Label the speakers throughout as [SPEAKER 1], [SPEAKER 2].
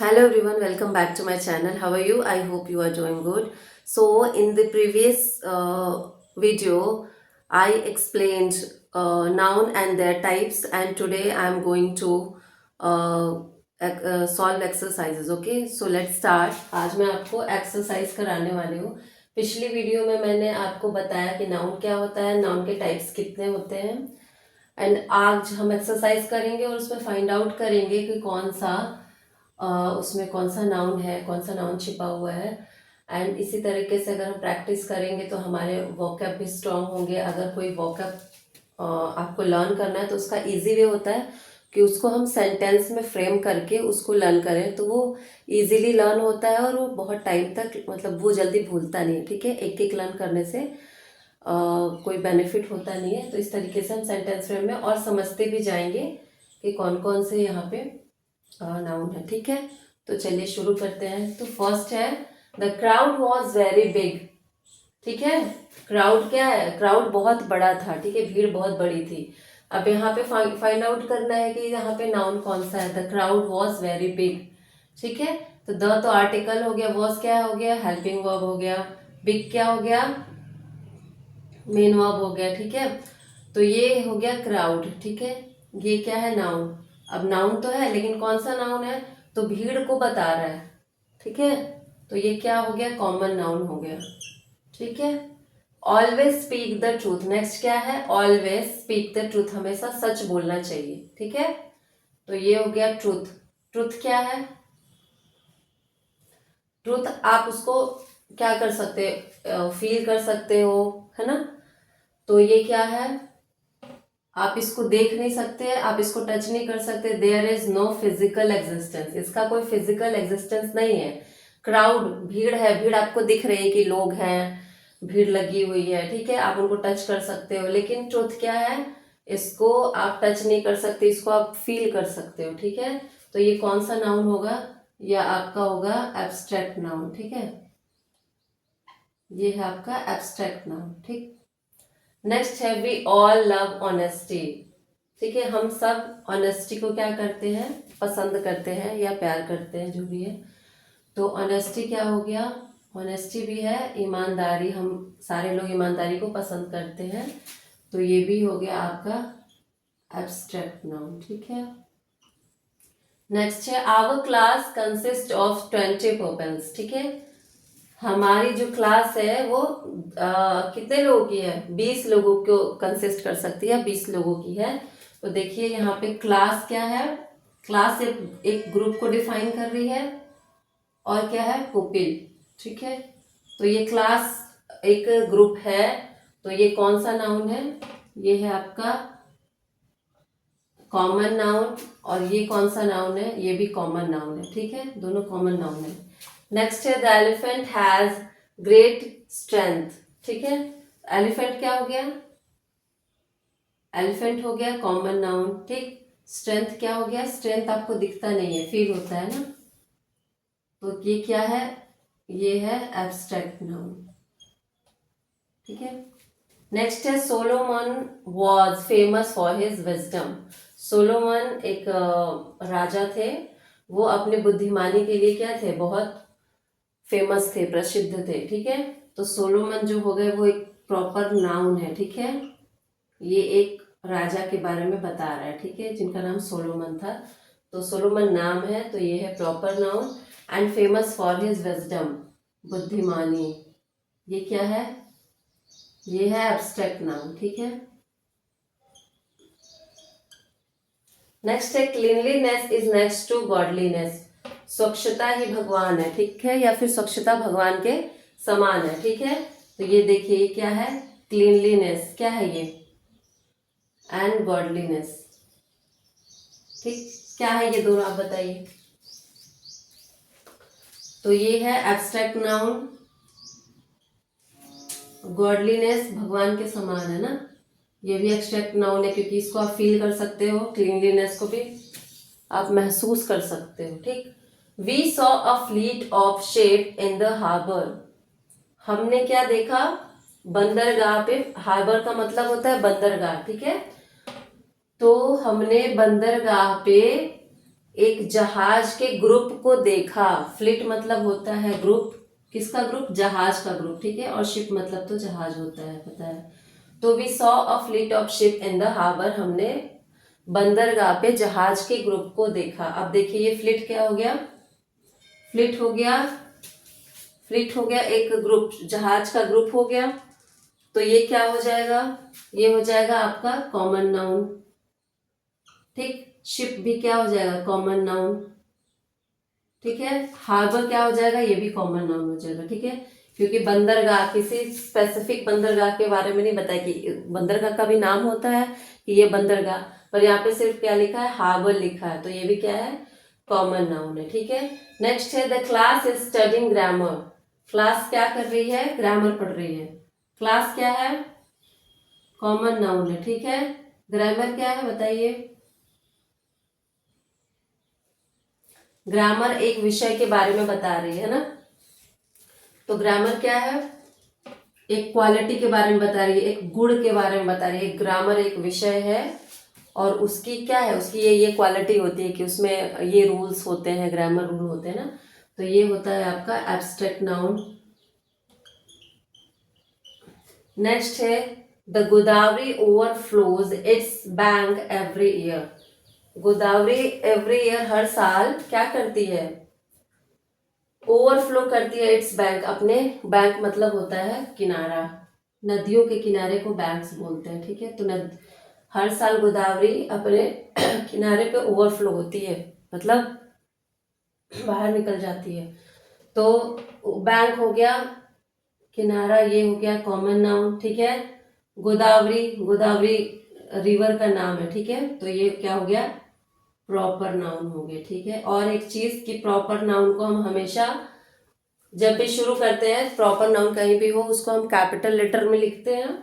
[SPEAKER 1] Hello everyone, welcome back to my channel. How are you? I hope you are doing good. So, in the previous video, I explained noun and their types, and today I am going to solve exercises. Okay, so let's start. आज मैं आपको exercise कराने वाली हूँ. पिछली video में मैंने आपको बताया कि नाउन क्या होता है, नाउन के टाइप्स कितने होते हैं, एंड आज हम एक्सरसाइज करेंगे और उसमें फाइंड आउट करेंगे कि उसमें कौन सा नाउन है, कौन सा नाउन छिपा हुआ है. एंड इसी तरीके से अगर हम प्रैक्टिस करेंगे तो हमारे वोकैब भी स्ट्रांग होंगे. अगर कोई वोकैब आपको लर्न करना है तो उसका इजी वे होता है कि उसको हम सेंटेंस में फ्रेम करके उसको लर्न करें तो वो इजीली लर्न होता है और वो बहुत टाइम तक मतलब वो जल्दी भूलता नहीं है. ठीक है, एक एक लर्न करने से कोई बेनिफिट होता नहीं है. तो इस तरीके से हम सेंटेंस फ्रेम में और समझते भी जाएंगे कि कौन कौन से यहाँ पे नाउन है. ठीक है, तो चलिए शुरू करते हैं. तो फर्स्ट है the crowd was very big. ठीक है, क्राउड क्या है? क्राउड बहुत बड़ा था. ठीक है, भीड़ बहुत बड़ी थी. अब यहाँ पे फाइंड आउट करना है कि यहाँ पे नाउन कौन सा है. The crowd was very big. ठीक है, तो द तो आर्टिकल हो गया, वॉज क्या हो गया? हेल्पिंग वर्ब हो गया. बिग क्या हो गया? मेन वर्ब हो गया. ठीक है, तो ये हो गया क्राउड. ठीक है, ये क्या है? नाउन. अब नाउन तो है लेकिन कौन सा नाउन है? तो भीड़ को बता रहा है. ठीक है, तो ये क्या हो गया? कॉमन नाउन हो गया. ठीक है, always speak the truth. Next क्या है? ऑलवेज स्पीक द ट्रूथ, हमेशा सच बोलना चाहिए. ठीक है, तो ये हो गया ट्रूथ. ट्रूथ क्या है? ट्रूथ आप उसको क्या कर सकते, फील कर सकते हो, है ना. तो ये क्या है? आप इसको देख नहीं सकते, आप इसको टच नहीं कर सकते. There is no physical existence, इसका कोई फिजिकल एग्जिस्टेंस नहीं है. क्राउड भीड़ है, भीड़ आपको दिख रही है कि लोग हैं, भीड़ लगी हुई है. ठीक है, आप उनको टच कर सकते हो. लेकिन ट्रुथ क्या है? इसको आप टच नहीं कर सकते, इसको आप फील कर सकते हो. ठीक है, तो ये कौन सा नाउन होगा? या आपका होगा एब्स्ट्रैक्ट नाउन. ठीक है, ये है आपका एब्स्ट्रैक्ट नाउन. ठीक, नेक्स्ट है वी ऑल लव ऑनेस्टी. ठीक है, हम सब ऑनेस्टी को क्या करते हैं? पसंद करते हैं या प्यार करते हैं, जो भी है. तो ऑनेस्टी क्या हो गया? ऑनेस्टी भी है ईमानदारी. हम सारे लोग ईमानदारी को पसंद करते हैं, तो ये भी हो गया आपका एब्स्ट्रैक्ट नाउन. ठीक है, नेक्स्ट है our class consist of 20 peoples. ठीक है, हमारी जो क्लास है वो कितने लोगों की है? 20 लोगों को कंसिस्ट कर सकती है, 20 लोगों की है. तो देखिए यहाँ पे क्लास क्या है? क्लास एक ग्रुप को डिफाइन कर रही है, और क्या है? पुपिल. ठीक है, तो ये क्लास एक ग्रुप है, तो ये कौन सा नाउन है? ये है आपका कॉमन नाउन. और ये कौन सा नाउन है? ये भी कॉमन नाउन है. ठीक है, दोनों कॉमन नाउन है. नेक्स्ट है the elephant has great strength. ठीक है, एलिफेंट क्या हो गया? एलिफेंट हो गया कॉमन नाउन. ठीक, स्ट्रेंथ क्या हो गया? स्ट्रेंथ आपको दिखता नहीं है, फील होता है ना. तो ये क्या है? ये है एब्स्ट्रैक्ट नाउन. ठीक है, नेक्स्ट है Solomon was famous for his wisdom. Solomon एक राजा थे, वो अपने बुद्धिमानी के लिए क्या थे? बहुत फेमस थे, प्रसिद्ध थे. ठीक है, तो सोलोमन जो हो गए वो एक प्रॉपर नाउन है. ठीक है, ये एक राजा के बारे में बता रहा है. ठीक है, जिनका नाम सोलोमन था, तो सोलोमन नाम है, तो ये है proper noun. And famous for his wisdom, बुद्धिमानी, ये क्या है? ये है एब्स्ट्रैक्ट नाउन. ठीक है, नेक्स्ट है cleanliness is next to godliness. स्वच्छता ही भगवान है. ठीक है, या फिर स्वच्छता भगवान के समान है. ठीक है, तो ये देखिए ये क्या है? क्लीनलीनेस क्या है ये? And godliness. ठीक, क्या है ये दोनों? आप बताइए. तो ये है एब्स्ट्रैक्ट नाउन. गॉडलीनेस भगवान के समान है ना, ये भी एब्स्ट्रैक्ट नाउन है क्योंकि इसको आप फील कर सकते हो. क्लीनलीनेस को भी आप महसूस कर सकते हो. ठीक, we saw a fleet of ship in the harbour. हमने क्या देखा? बंदरगाह पे. हार्बर का मतलब होता है बंदरगाह. ठीक है, तो हमने बंदरगाह पे एक जहाज के ग्रुप को देखा। फ्लीट मतलब होता है ग्रुप, किसका ग्रुप? जहाज का ग्रुप, ठीक है। और शिप मतलब तो जहाज होता है, पता है। तो we saw a fleet of ship in the harbour, हमने बंदरगाह पे जहाज के ग्रुप को देखा। अब देखिए ये फ्लीट क्या हो गया? फ्लीट हो गया, फ्लीट हो गया एक ग्रुप, जहाज का ग्रुप हो गया। तो ये क्या हो जाएगा? ये हो जाएगा आपका कॉमन नाउन, ठीक। शिप भी क्या हो जाएगा? कॉमन नाउन, ठीक है। हार्बर क्या हो जाएगा? ये भी कॉमन नाउन हो जाएगा, ठीक है। क्योंकि बंदरगाह, किसी स्पेसिफिक बंदरगाह के बारे में नहीं बताया कि बंदरगाह का भी नाम होता है कि ये बंदरगाह, पर यहाँ पे सिर्फ क्या लिखा है? हार्बर लिखा है, तो ये भी क्या है? कॉमन नाउन है, ठीक है। नेक्स्ट है the class is studying grammar. Class क्या कर रही है? ग्रामर पढ़ रही है। क्लास क्या है? कॉमन नाउन है, ठीक है। ग्रामर क्या है बताइए? ग्रामर एक विषय के बारे में बता रही है ना, तो ग्रामर क्या है? एक क्वालिटी के बारे में बता रही है, एक गुण के बारे में बता रही है। ग्रामर एक विषय है और उसकी क्या है? उसकी ये क्वालिटी होती है कि उसमें ये रूल्स होते हैं, ग्रामर रूल होते हैं ना। तो ये होता है आपका एब्स्ट्रैक्ट नाउन। नेक्स्ट है the Godavari overflows its bank every year. Godavari every year, हर साल क्या करती है? ओवरफ्लो करती है इट्स बैंक, अपने बैंक मतलब होता है किनारा, नदियों के किनारे को बैंक्स बोलते हैं, ठीक है। तो हर साल गोदावरी अपने किनारे पे ओवरफ्लो होती है, मतलब बाहर निकल जाती है। तो बैंक हो गया, किनारा ये हो गया कॉमन नाउन, ठीक है। गोदावरी, गोदावरी रिवर का नाम है, ठीक है। तो ये क्या हो गया? प्रॉपर नाउन हो गया, ठीक है। और एक चीज कि प्रॉपर नाउन को हम हमेशा जब भी शुरू करते हैं, प्रॉपर नाउन कहीं भी हो, उसको हम कैपिटल लेटर में लिखते हैं,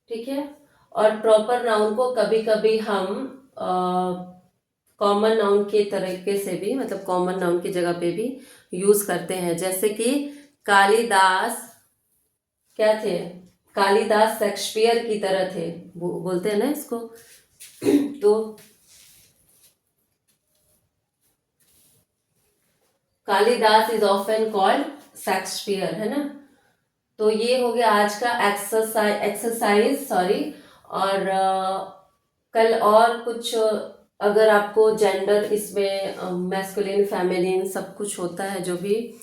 [SPEAKER 1] ठीक है। और प्रॉपर नाउन को कभी कभी हम कॉमन नाउन के तरीके से भी, मतलब कॉमन नाउन की जगह पे भी यूज करते हैं। जैसे कि कालिदास क्या थे? कालिदास शेक्सपियर की तरह थे, बोलते हैं ना इसको। तो Kalidas is often called Shakespeare, है ना। तो ये हो गया आज का एक्सरसाइज सॉरी। और कल और कुछ, अगर आपको जेंडर इसमें मैस्कुलिन फेमिनिन सब कुछ होता है, जो भी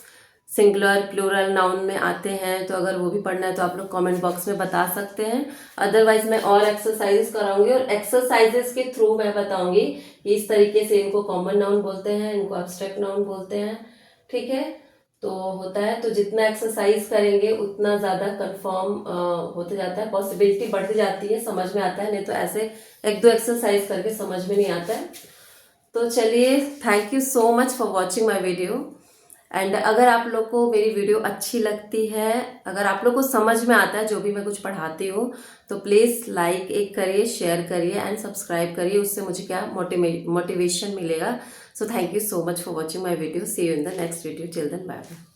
[SPEAKER 1] सिंगुलर प्लूरल नाउन में आते हैं, तो अगर वो भी पढ़ना है तो आप लोग कमेंट बॉक्स में बता सकते हैं। अदरवाइज मैं और एक्सरसाइजेस कराऊंगी और एक्सरसाइजेस के थ्रू मैं बताऊंगी कि इस तरीके से इनको कॉमन नाउन बोलते हैं, इनको एब्स्ट्रैक्ट नाउन बोलते हैं, ठीक है। तो होता है, तो जितना एक्सरसाइज करेंगे उतना ज़्यादा कंफर्म होते जाता है, पॉसिबिलिटी बढ़ती जाती है, समझ में आता है। नहीं तो ऐसे एक दो एक्सरसाइज करके समझ में नहीं आता है। तो चलिए, thank you so much for watching my video. And अगर आप लोग को मेरी वीडियो अच्छी लगती है, अगर आप लोग को समझ में आता है जो भी मैं कुछ पढ़ाती हूँ, तो प्लीज़ लाइक एक करिए, शेयर करिए एंड सब्सक्राइब करिए। उससे मुझे क्या मोटिवेशन मिलेगा। So thank you so much for watching my video. See you in the next video. Till then bye bye.